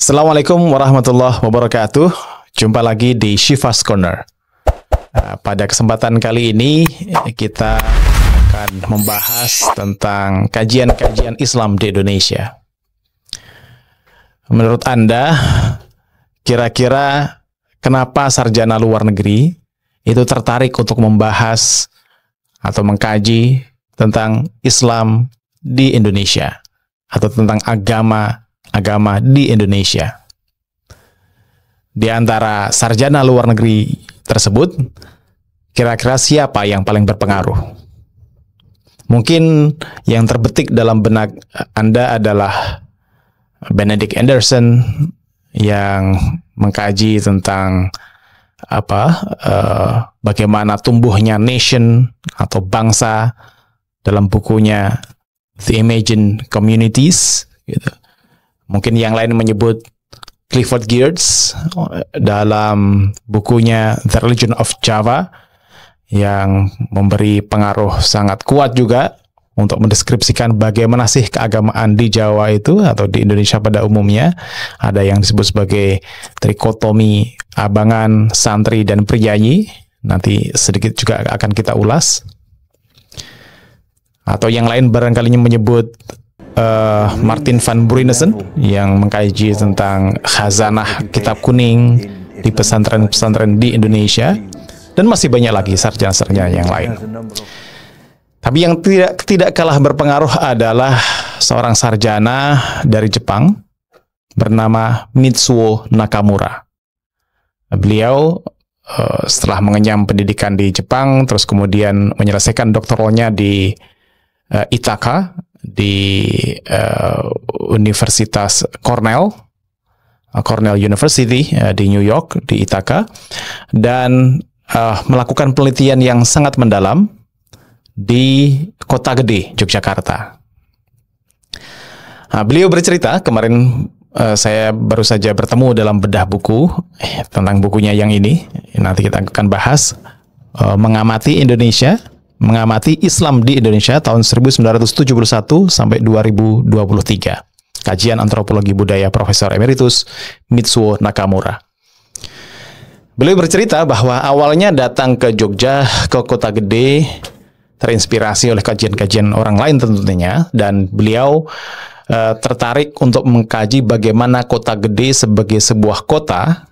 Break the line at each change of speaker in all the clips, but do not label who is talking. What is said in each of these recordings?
Assalamualaikum warahmatullahi wabarakatuh. Jumpa lagi di Shifa's Corner. Pada kesempatan kali ini kita akan membahas tentang kajian-kajian Islam di Indonesia. Menurut Anda, kira-kira kenapa sarjana luar negeri itu tertarik untuk membahas atau mengkaji tentang Islam di Indonesia atau tentang agama di Indonesia? Di antara sarjana luar negeri tersebut, kira-kira siapa yang paling berpengaruh? Mungkin yang terbetik dalam benak Anda adalah Benedict Anderson yang mengkaji tentang bagaimana tumbuhnya nation atau bangsa dalam bukunya The Imagined Communities, gitu. Mungkin yang lain menyebut Clifford Geertz dalam bukunya The Religion of Java yang memberi pengaruh sangat kuat juga untuk mendeskripsikan bagaimana sih keagamaan di Jawa itu atau di Indonesia pada umumnya. Ada yang disebut sebagai trikotomi abangan, santri, dan priyayi. Nanti sedikit juga akan kita ulas. Atau yang lain barangkali menyebut Martin van Bruynesen yang mengkaji tentang khazanah kitab kuning di pesantren-pesantren di Indonesia, dan masih banyak lagi sarjana-sarjana yang lain. Tapi yang tidak kalah berpengaruh adalah seorang sarjana dari Jepang bernama Mitsuo Nakamura. Beliau setelah mengenyam pendidikan di Jepang, terus kemudian menyelesaikan doktoralnya di Ithaka, di Universitas Cornell University di New York, di Ithaka, dan melakukan penelitian yang sangat mendalam di Kota Gede, Yogyakarta. Beliau bercerita, kemarin saya baru saja bertemu dalam bedah buku tentang bukunya yang ini. Nanti kita akan bahas mengamati Islam di Indonesia tahun 1971 sampai 2023. Kajian Antropologi Budaya Profesor Emeritus Mitsuo Nakamura. Beliau bercerita bahwa awalnya datang ke Jogja, ke Kota Gede, terinspirasi oleh kajian-kajian orang lain tentunya, dan beliau tertarik untuk mengkaji bagaimana Kota Gede sebagai sebuah kota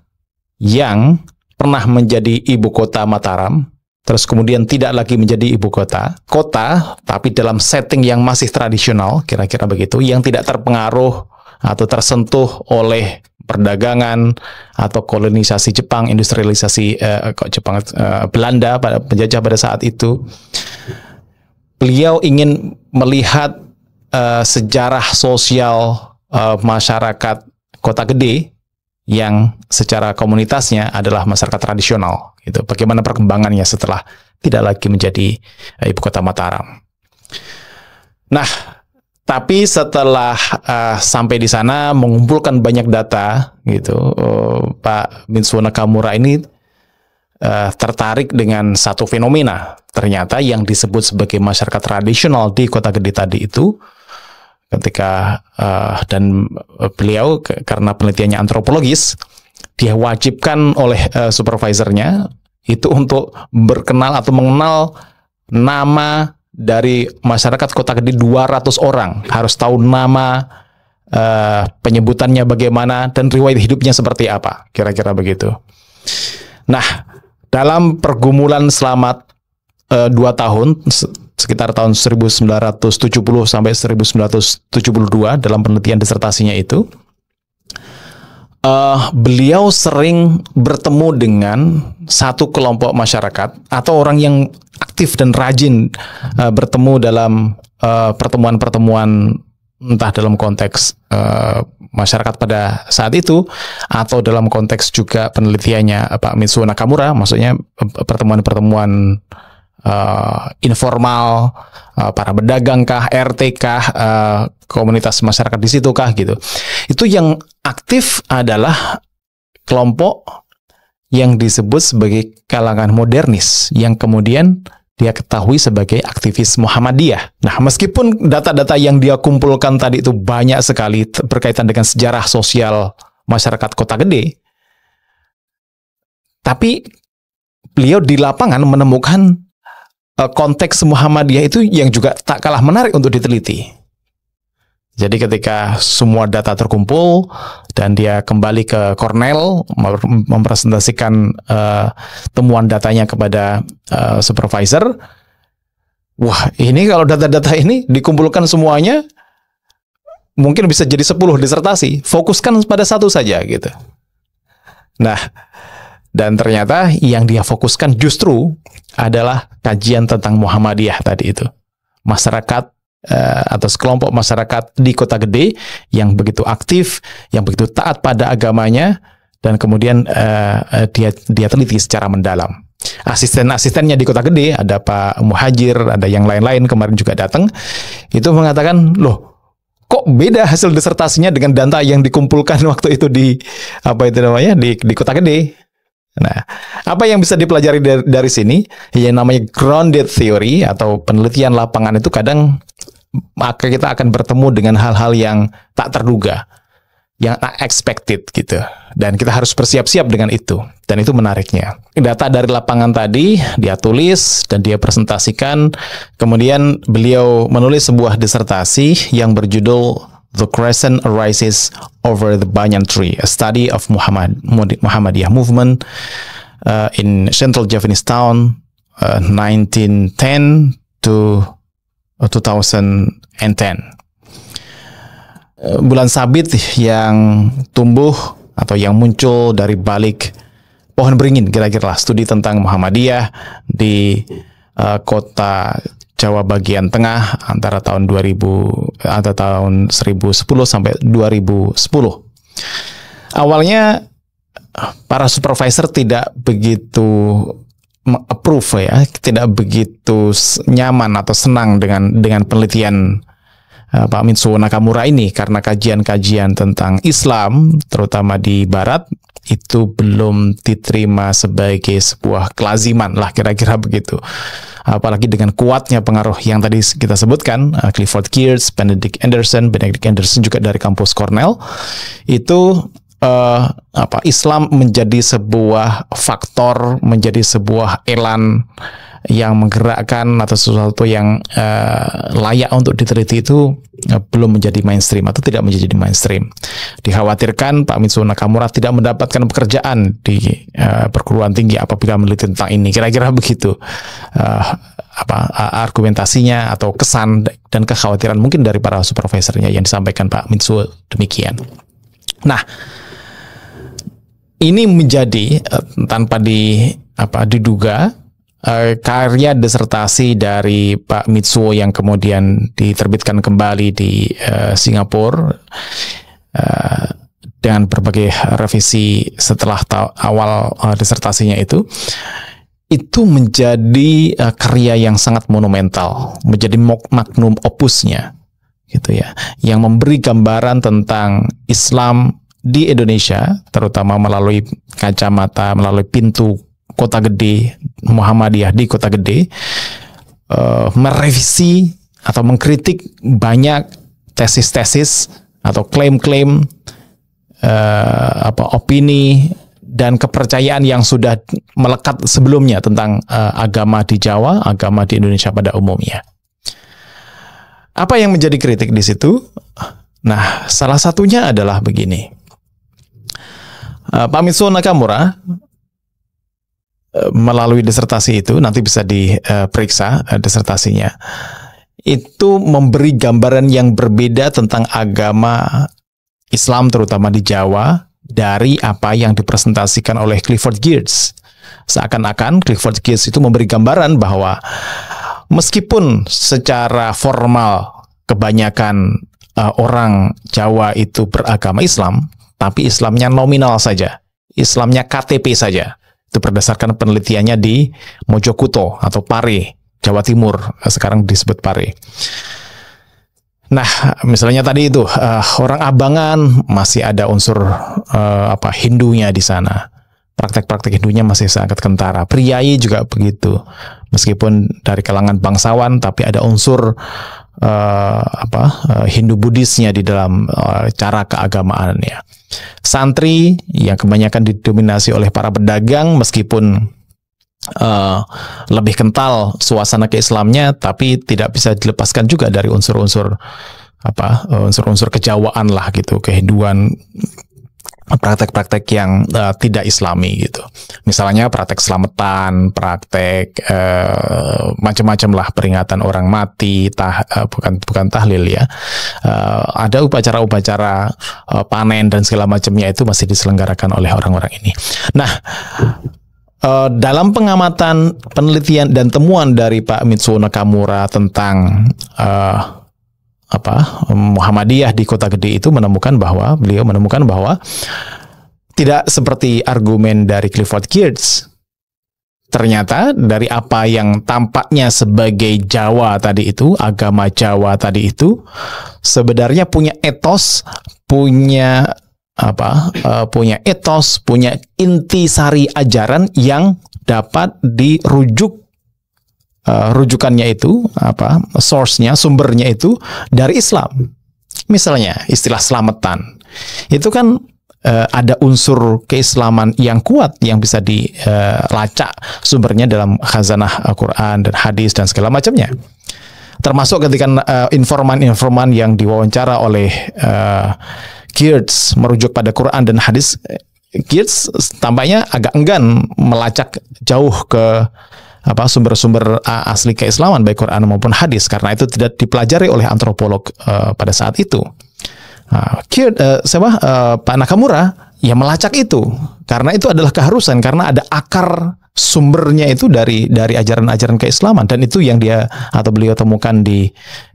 yang pernah menjadi ibu kota Mataram, terus kemudian tidak lagi menjadi ibu kota, tapi dalam setting yang masih tradisional, kira-kira begitu, yang tidak terpengaruh atau tersentuh oleh perdagangan atau kolonisasi Jepang, industrialisasi Belanda pada penjajah pada saat itu. Beliau ingin melihat sejarah sosial masyarakat Kota Gede yang secara komunitasnya adalah masyarakat tradisional, gitu. Bagaimana perkembangannya setelah tidak lagi menjadi ibu kota Mataram. Nah, tapi setelah sampai di sana mengumpulkan banyak data, gitu, Pak Mitsuo Nakamura ini tertarik dengan satu fenomena ternyata yang disebut sebagai masyarakat tradisional di Kota Gede tadi itu. Ketika dan beliau karena penelitiannya antropologis, dia wajibkan oleh supervisornya itu untuk berkenal atau mengenal nama dari masyarakat Kota Gede 200 orang, harus tahu nama, penyebutannya bagaimana, dan riwayat hidupnya seperti apa, kira-kira begitu. Nah, dalam pergumulan selama 2 tahun, sekitar tahun 1970 sampai 1972 dalam penelitian disertasinya itu, beliau sering bertemu dengan satu kelompok masyarakat atau orang yang aktif dan rajin bertemu dalam pertemuan-pertemuan, entah dalam konteks masyarakat pada saat itu atau dalam konteks juga penelitiannya Pak Mitsuo Nakamura, maksudnya pertemuan-pertemuan informal, para pedagang kah, RT kah, komunitas masyarakat di situ kah, gitu. Itu yang aktif adalah kelompok yang disebut sebagai kalangan modernis, yang kemudian dia ketahui sebagai aktivis Muhammadiyah. Nah, meskipun data-data yang dia kumpulkan tadi itu banyak sekali berkaitan dengan sejarah sosial masyarakat kota gede. Tapi beliau di lapangan menemukan konteks Muhammadiyah itu yang juga tak kalah menarik untuk diteliti. Jadi ketika semua data terkumpul dan dia kembali ke Cornell mempresentasikan temuan datanya kepada supervisor, wah ini kalau data-data ini dikumpulkan semuanya mungkin bisa jadi 10 disertasi, fokuskan pada satu saja gitu. Nah, dan ternyata yang dia fokuskan justru adalah kajian tentang Muhammadiyah tadi itu. Masyarakat atau sekelompok masyarakat di kota gede yang begitu aktif, yang begitu taat pada agamanya, dan kemudian dia teliti secara mendalam. Asisten-asistennya di kota gede, ada Pak Muhajir, ada yang lain-lain kemarin juga datang, itu mengatakan, loh, kok beda hasil disertasinya dengan data yang dikumpulkan waktu itu di di kota gede. Nah, apa yang bisa dipelajari dari sini? Yang namanya grounded theory atau penelitian lapangan itu kadang maka kita akan bertemu dengan hal-hal yang tak terduga, yang unexpected gitu. Dan kita harus bersiap-siap dengan itu. Dan itu menariknya. Data dari lapangan tadi dia tulis dan dia presentasikan. Kemudian beliau menulis sebuah disertasi yang berjudul The Crescent Arises Over the Banyan Tree, a study of Muhammadiyah movement in Central Javanese Town 1910 to 2010. Bulan sabit yang tumbuh atau yang muncul dari balik pohon beringin, kira-kira studi tentang Muhammadiyah di kota Jawa bagian tengah antara tahun 2000 atau tahun 1010 sampai 2010. Awalnya para supervisor tidak begitu approve ya, tidak begitu nyaman atau senang dengan penelitian Pak Mitsuo Nakamura ini, karena kajian-kajian tentang Islam terutama di Barat itu belum diterima sebagai sebuah kelaziman lah, kira-kira begitu. Apalagi dengan kuatnya pengaruh yang tadi kita sebutkan, Clifford Geertz, Benedict Anderson juga dari kampus Cornell, itu Islam menjadi sebuah faktor, menjadi sebuah elan yang menggerakkan atau sesuatu yang layak untuk diteliti itu belum menjadi mainstream atau tidak menjadi mainstream. Dikhawatirkan Pak Mitsuo Nakamura tidak mendapatkan pekerjaan di perguruan tinggi apabila meneliti tentang ini. Kira-kira begitu argumentasinya atau kesan dan kekhawatiran mungkin dari para supervisornya yang disampaikan Pak Mitsuo demikian. Nah, ini menjadi tanpa diduga karya disertasi dari Pak Mitsuo yang kemudian diterbitkan kembali di Singapura dengan berbagai revisi setelah awal disertasinya itu menjadi karya yang sangat monumental, menjadi magnum opusnya gitu ya, yang memberi gambaran tentang Islam di Indonesia, terutama melalui kacamata, melalui pintu kota gede, Muhammadiyah di kota gede, merevisi atau mengkritik banyak tesis-tesis atau klaim-klaim, opini dan kepercayaan yang sudah melekat sebelumnya tentang agama di Jawa, agama di Indonesia pada umumnya. Apa yang menjadi kritik di situ? Nah, salah satunya adalah begini. Pak Mitsuo Nakamura melalui disertasi itu, nanti bisa diperiksa disertasinya, itu memberi gambaran yang berbeda tentang agama Islam terutama di Jawa dari apa yang dipresentasikan oleh Clifford Geertz. Seakan-akan Clifford Geertz itu memberi gambaran bahwa meskipun secara formal kebanyakan orang Jawa itu beragama Islam, tapi Islamnya nominal saja, Islamnya KTP saja. Itu berdasarkan penelitiannya di Mojokuto atau Pare, Jawa Timur, sekarang disebut Pare. Nah, misalnya tadi itu orang Abangan masih ada unsur Hindunya di sana. Praktek-praktek Hindunya masih sangat kentara. Priai juga begitu. Meskipun dari kalangan bangsawan, tapi ada unsur Hindu-Buddhisnya di dalam cara keagamaannya. Santri yang kebanyakan didominasi oleh para pedagang, meskipun lebih kental suasana keislamnya, tapi tidak bisa dilepaskan juga dari unsur-unsur kejawaan lah gitu, kehinduan, praktek-praktek yang tidak islami gitu. Misalnya praktek selamatan, praktek macam-macam lah, peringatan orang mati, bukan tahlil ya. Ada upacara-upacara panen dan segala macamnya itu masih diselenggarakan oleh orang-orang ini. Nah, dalam pengamatan, penelitian dan temuan dari Pak Mitsuo Nakamura tentang Muhammadiyah di Kota Gede itu beliau menemukan bahwa tidak seperti argumen dari Clifford Geertz. Ternyata dari apa yang tampaknya sebagai Jawa tadi itu, agama Jawa tadi itu sebenarnya punya etos, punya intisari ajaran yang dapat dirujuk, rujukannya itu source-nya, sumbernya itu dari Islam. Misalnya istilah selamatan itu kan ada unsur keislaman yang kuat yang bisa dilacak sumbernya dalam khazanah Al-Quran dan hadis dan segala macamnya. Termasuk ketika informan-informan yang diwawancara oleh Geertz merujuk pada Quran dan hadis, Geertz tampaknya agak enggan melacak jauh ke sumber-sumber asli keislaman baik Quran maupun hadis, karena itu tidak dipelajari oleh antropolog pada saat itu. Pak Nakamura ya melacak itu karena itu adalah keharusan, karena ada akar sumbernya itu dari ajaran-ajaran keislaman, dan itu yang beliau temukan di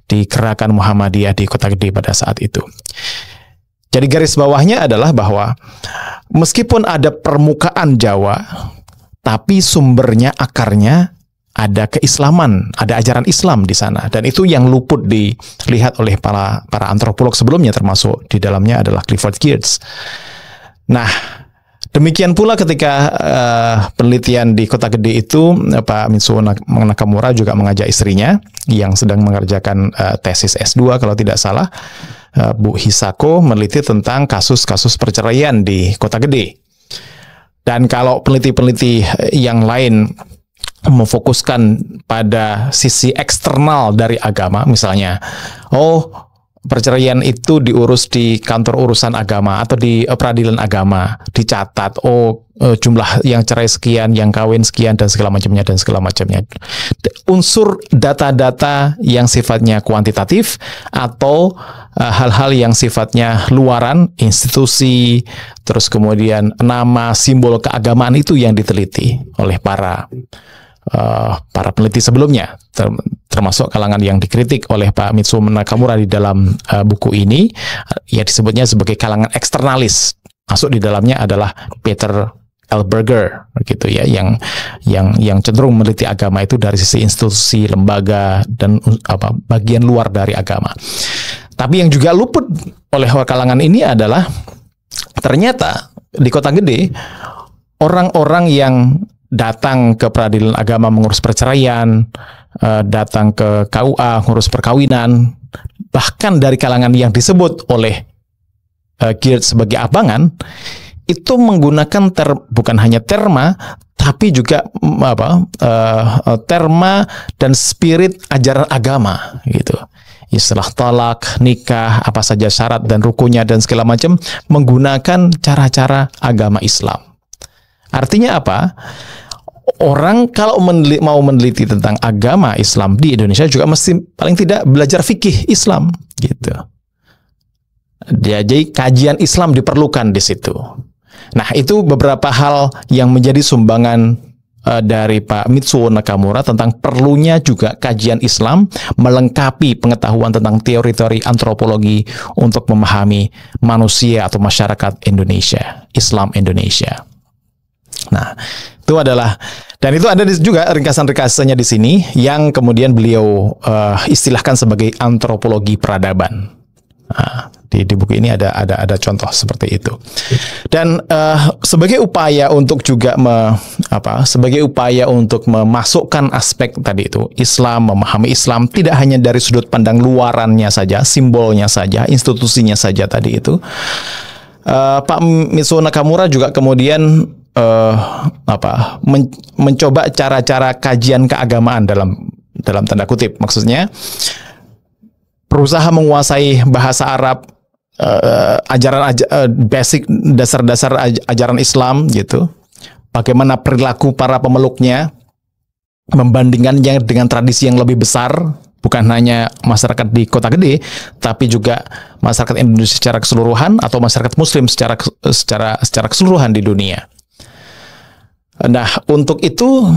gerakan Muhammadiyah di Kota Gede pada saat itu. Jadi garis bawahnya adalah bahwa meskipun ada permukaan Jawa, tapi sumbernya, akarnya ada keislaman, ada ajaran Islam di sana, dan itu yang luput dilihat oleh para antropolog sebelumnya, termasuk di dalamnya adalah Clifford Geertz. Nah, demikian pula ketika penelitian di Kota Gede itu, Pak Mitsuo Nakamura juga mengajak istrinya yang sedang mengerjakan tesis S2 kalau tidak salah, Bu Hisako, meneliti tentang kasus-kasus perceraian di Kota Gede. Dan kalau peneliti-peneliti yang lain memfokuskan pada sisi eksternal dari agama, misalnya, perceraian itu diurus di kantor urusan agama atau di peradilan agama, dicatat, jumlah yang cerai sekian, yang kawin sekian, dan segala macamnya. Unsur data-data yang sifatnya kuantitatif atau hal-hal yang sifatnya luaran, institusi, terus kemudian nama, simbol keagamaan, itu yang diteliti oleh para peneliti sebelumnya, termasuk kalangan yang dikritik oleh Pak Mitsuo Nakamura di dalam buku ini, ya disebutnya sebagai kalangan eksternalis. Masuk di dalamnya adalah Peter L. Berger, gitu ya, yang cenderung meneliti agama itu dari sisi institusi, lembaga, dan bagian luar dari agama. Tapi yang juga luput oleh kalangan ini adalah ternyata di Kota Gede orang-orang yang datang ke peradilan agama mengurus perceraian, datang ke KUA ngurus perkawinan, bahkan dari kalangan yang disebut oleh Geertz sebagai abangan, itu menggunakan bukan hanya terma, tapi juga terma dan spirit ajaran agama, gitu. Istilah talak, nikah, apa saja syarat dan rukunnya dan segala macam, menggunakan cara-cara agama Islam. Artinya apa? Orang kalau mau meneliti tentang agama Islam di Indonesia juga mesti paling tidak belajar fikih Islam, gitu. Jadi kajian Islam diperlukan di situ. Nah, itu beberapa hal yang menjadi sumbangan dari Pak Mitsuo Nakamura tentang perlunya juga kajian Islam melengkapi pengetahuan tentang teori-teori antropologi untuk memahami manusia atau masyarakat Indonesia, Islam Indonesia. Nah, itu adalah, dan itu ada juga ringkasan-ringkasannya di sini yang kemudian beliau istilahkan sebagai antropologi peradaban. Nah, Di buku ini ada contoh seperti itu. Dan sebagai upaya untuk juga sebagai upaya untuk memasukkan aspek tadi itu, Islam, memahami Islam tidak hanya dari sudut pandang luarannya saja, simbolnya saja, institusinya saja tadi itu. Pak Mitsuo Nakamura juga kemudian mencoba cara-cara kajian keagamaan dalam tanda kutip, maksudnya berusaha menguasai bahasa Arab, basic, dasar-dasar ajaran Islam gitu. Bagaimana perilaku para pemeluknya, membandingkannya dengan tradisi yang lebih besar, bukan hanya masyarakat di kota gede, tapi juga masyarakat Indonesia secara keseluruhan atau masyarakat Muslim secara keseluruhan di dunia. Nah, untuk itu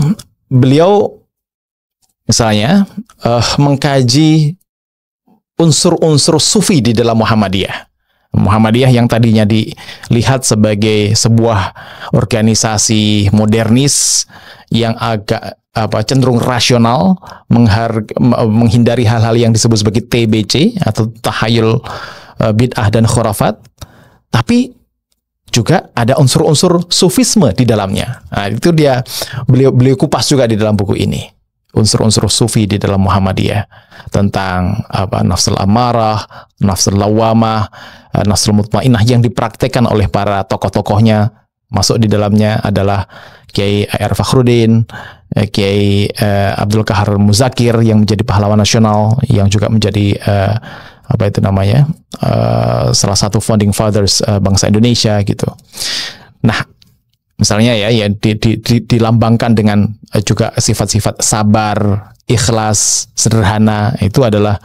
beliau misalnya mengkaji unsur-unsur sufi di dalam Muhammadiyah yang tadinya dilihat sebagai sebuah organisasi modernis yang agak cenderung rasional, menghindari hal-hal yang disebut sebagai TBC atau tahayul bid'ah dan khurafat, tapi juga ada unsur-unsur sufisme di dalamnya. Nah, itu beliau kupas juga di dalam buku ini. Unsur-unsur sufi di dalam Muhammadiyah tentang nafsul amarah, nafsul lawamah, nafsul mutmainnah yang dipraktekkan oleh para tokoh-tokohnya. Masuk di dalamnya adalah Kiai A.R. Fakhruddin, Kiai Abdul Qahar Muzakir yang menjadi pahlawan nasional, yang juga menjadi salah satu founding fathers bangsa Indonesia gitu. Nah, misalnya dilambangkan dengan juga sifat-sifat sabar, ikhlas, sederhana. Itu adalah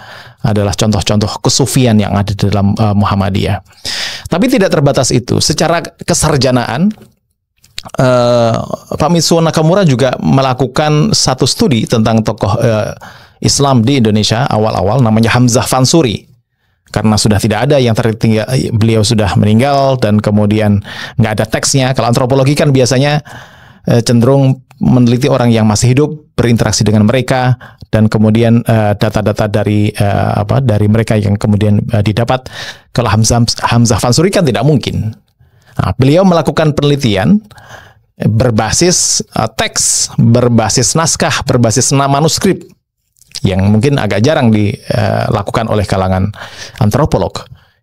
contoh-contoh kesufian yang ada di dalam Muhammadiyah. Tapi tidak terbatas itu. Secara kesarjanaan, Pak Mitsuo Nakamura juga melakukan satu studi tentang tokoh Islam di Indonesia awal-awal, namanya Hamzah Fansuri. Karena sudah tidak ada yang tertinggal, beliau sudah meninggal dan kemudian nggak ada teksnya. Kalau antropologi kan biasanya cenderung meneliti orang yang masih hidup, berinteraksi dengan mereka, dan kemudian data-data dari mereka yang kemudian didapat. Kalau Hamzah Fansuri kan tidak mungkin. Nah, beliau melakukan penelitian berbasis teks, berbasis naskah, berbasis manuskrip, yang mungkin agak jarang dilakukan oleh kalangan antropolog.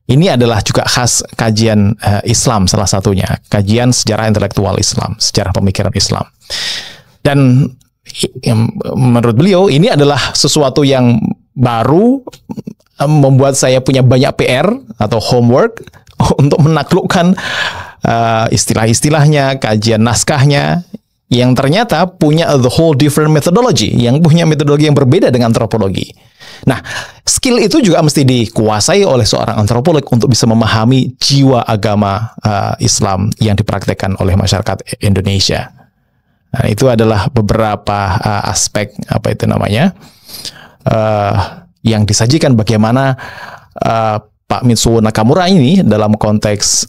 Ini adalah juga khas kajian Islam, salah satunya kajian sejarah intelektual Islam, sejarah pemikiran Islam. Dan menurut beliau ini adalah sesuatu yang baru, membuat saya punya banyak PR atau homework untuk menaklukkan istilah-istilahnya, kajian naskahnya, yang ternyata punya the whole different methodology, yang punya metodologi yang berbeda dengan antropologi. Nah, skill itu juga mesti dikuasai oleh seorang antropolog untuk bisa memahami jiwa agama Islam yang dipraktekkan oleh masyarakat Indonesia. Nah, itu adalah beberapa aspek yang disajikan bagaimana Pak Mitsuo Nakamura ini dalam konteks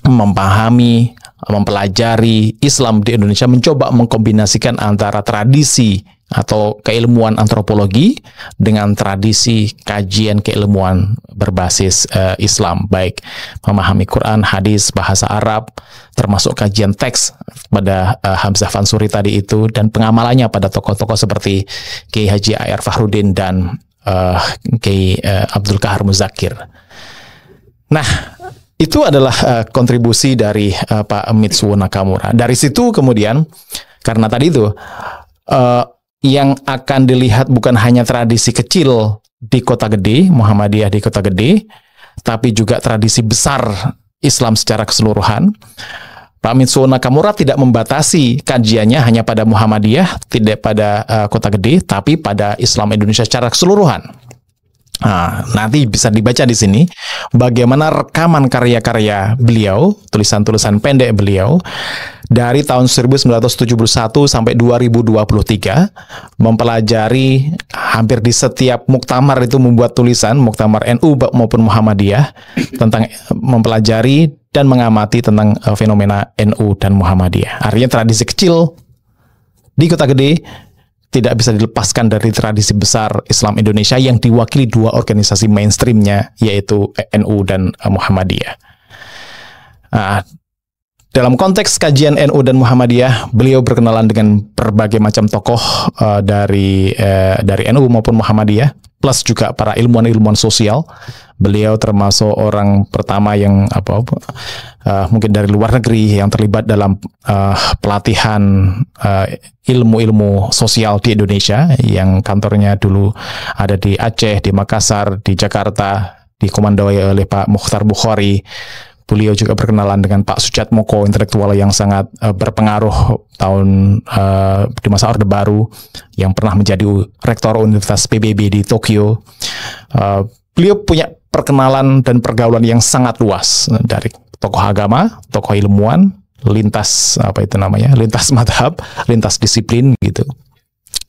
memahami, mempelajari Islam di Indonesia, mencoba mengkombinasikan antara tradisi atau keilmuan antropologi dengan tradisi kajian keilmuan berbasis Islam, baik memahami Quran, hadis, bahasa Arab, termasuk kajian teks pada Hamzah Fansuri tadi itu, dan pengamalannya pada tokoh-tokoh seperti Kiai Haji A.R. Fakhruddin dan Kiai Abdul Qahar Muzakir. Nah, itu adalah kontribusi dari Pak Mitsuo Nakamura. Dari situ kemudian, karena tadi itu yang akan dilihat bukan hanya tradisi kecil di kota gede, Muhammadiyah di kota gede, tapi juga tradisi besar Islam secara keseluruhan. Pak Mitsuo Nakamura tidak membatasi kajiannya hanya pada Muhammadiyah, tidak pada kota gede, tapi pada Islam Indonesia secara keseluruhan. Nah, nanti bisa dibaca di sini bagaimana rekaman karya-karya beliau, tulisan-tulisan pendek beliau dari tahun 1971 sampai 2023, mempelajari hampir di setiap muktamar itu membuat tulisan, muktamar NU maupun Muhammadiyah, tentang mempelajari dan mengamati tentang fenomena NU dan Muhammadiyah. Artinya tradisi kecil di kota gede, tidak bisa dilepaskan dari tradisi besar Islam Indonesia yang diwakili dua organisasi mainstreamnya, yaitu NU dan Muhammadiyah. Dalam konteks kajian NU dan Muhammadiyah, beliau berkenalan dengan berbagai macam tokoh dari NU maupun Muhammadiyah, plus juga para ilmuwan-ilmuwan sosial. Beliau termasuk orang pertama yang mungkin dari luar negeri yang terlibat dalam pelatihan ilmu-ilmu sosial di Indonesia, yang kantornya dulu ada di Aceh, di Makassar, di Jakarta, dikomandoi oleh Pak Mukhtar Bukhari. Beliau juga berkenalan dengan Pak Sujatmoko, intelektual yang sangat berpengaruh di masa Orde Baru, yang pernah menjadi rektor Universitas PBB di Tokyo. Beliau punya perkenalan dan pergaulan yang sangat luas dari tokoh agama, tokoh ilmuwan, lintas lintas madhab, lintas disiplin gitu.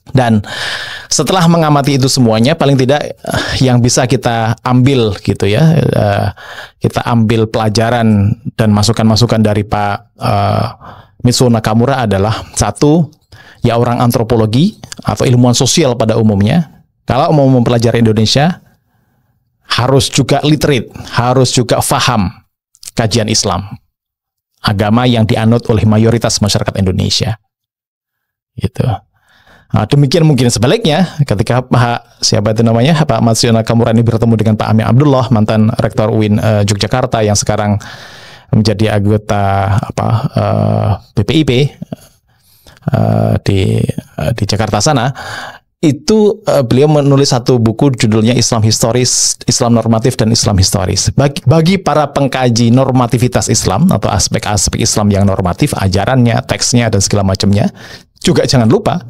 Dan setelah mengamati itu semuanya, paling tidak yang bisa kita ambil gitu ya, kita ambil pelajaran dan masukan-masukan dari Pak Mitsuo Nakamura adalah, satu, ya orang antropologi atau ilmuwan sosial pada umumnya, kalau mau mempelajari Indonesia harus juga literate, harus juga faham kajian Islam, agama yang dianut oleh mayoritas masyarakat Indonesia gitu. Demikian mungkin sebaliknya, ketika Pak Mitsuo Nakamura ini bertemu dengan Pak Amir Abdullah, mantan rektor UIN Yogyakarta yang sekarang menjadi anggota BPIP di Jakarta sana, itu beliau menulis satu buku judulnya Islam Historis, Islam Normatif dan Islam Historis. Bagi para pengkaji normativitas Islam atau aspek-aspek Islam yang normatif, ajarannya, teksnya dan segala macamnya, juga jangan lupa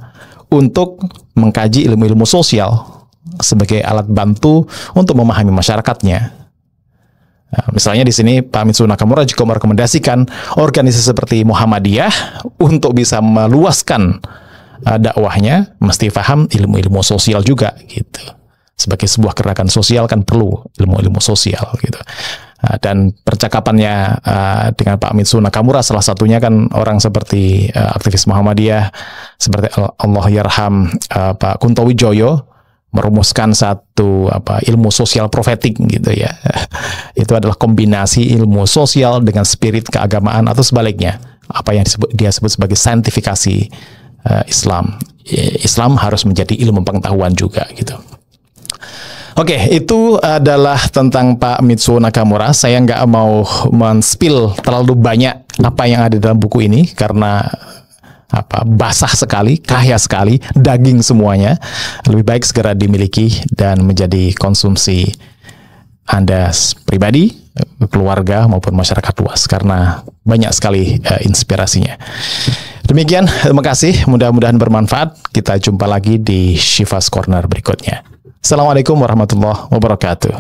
untuk mengkaji ilmu-ilmu sosial sebagai alat bantu untuk memahami masyarakatnya. Misalnya di sini Pak Mitsuo Nakamura juga merekomendasikan organisasi seperti Muhammadiyah untuk bisa meluaskan dakwahnya mesti paham ilmu-ilmu sosial juga gitu. Sebagai sebuah gerakan sosial kan perlu ilmu-ilmu sosial gitu. Dan percakapannya dengan Pak Mitsuo Nakamura, salah satunya kan orang seperti aktivis Muhammadiyah seperti Allahyarham Pak Kunto Wijoyo merumuskan satu ilmu sosial profetik gitu ya. Itu adalah kombinasi ilmu sosial dengan spirit keagamaan, atau sebaliknya, apa yang dia sebut sebagai saintifikasi Islam. Islam harus menjadi ilmu pengetahuan juga gitu. Oke, itu adalah tentang Pak Mitsuo Nakamura. Saya nggak mau men-spill terlalu banyak apa yang ada dalam buku ini, karena basah sekali, kaya sekali, daging semuanya. Lebih baik segera dimiliki dan menjadi konsumsi Anda pribadi, keluarga, maupun masyarakat luas, karena banyak sekali inspirasinya. Demikian, terima kasih. Mudah-mudahan bermanfaat. Kita jumpa lagi di Shifa's Corner berikutnya. Assalamualaikum warahmatullahi wabarakatuh.